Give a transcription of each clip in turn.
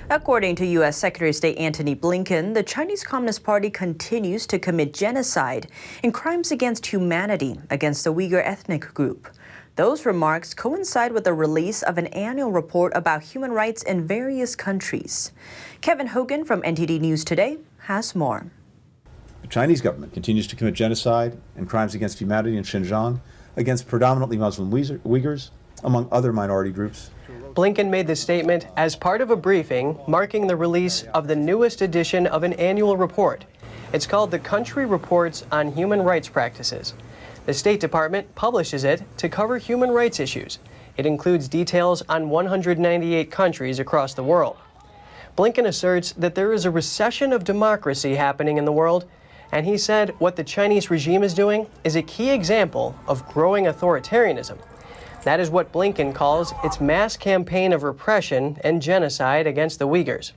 According to U.S. Secretary of State Antony Blinken, the Chinese Communist Party continues to commit genocide and crimes against humanity against the Uyghur ethnic group. Those remarks coincide with the release of an annual report about human rights in various countries. Kevin Hogan from NTD News Today has more. The Chinese government continues to commit genocide and crimes against humanity in Xinjiang against predominantly Muslim Uyghurs, among other minority groups. Blinken made this statement as part of a briefing marking the release of the newest edition of an annual report. It's called the Country Reports on Human Rights Practices. The State Department publishes it to cover human rights issues. It includes details on 198 countries across the world. Blinken asserts that there is a recession of democracy happening in the world, and he said what the Chinese regime is doing is a key example of growing authoritarianism. That is what Blinken calls its mass campaign of repression and genocide against the Uyghurs.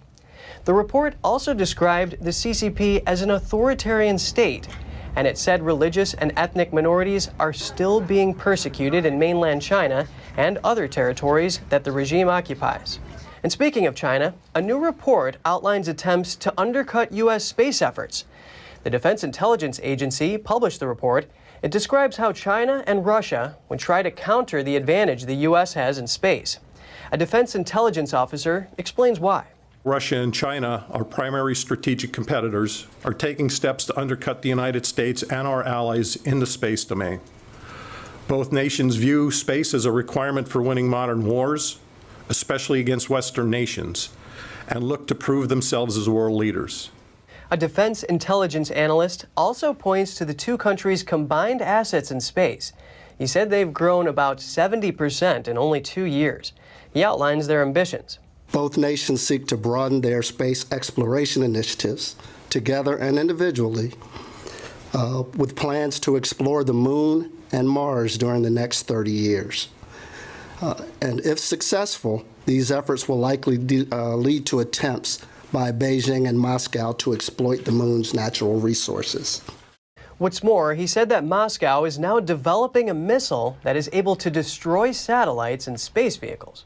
The report also described the CCP as an authoritarian state, and it said religious and ethnic minorities are still being persecuted in mainland China and other territories that the regime occupies. And speaking of China, a new report outlines attempts to undercut U.S. space efforts. The Defense Intelligence Agency published the report. It describes how China and Russia would try to counter the advantage the U.S. has in space. A defense intelligence officer explains why. Russia and China, our primary strategic competitors, are taking steps to undercut the United States and our allies in the space domain. Both nations view space as a requirement for winning modern wars, especially against Western nations, and look to prove themselves as world leaders. A defense intelligence analyst also points to the two countries' combined assets in space. He said they've grown about 70% in only 2 years. He outlines their ambitions. Both nations seek to broaden their space exploration initiatives, together and individually, with plans to explore the Moon and Mars during the next 30 years. And if successful, these efforts will likely lead to attempts by Beijing and Moscow to exploit the Moon's natural resources. What's more, he said that Moscow is now developing a missile that is able to destroy satellites and space vehicles.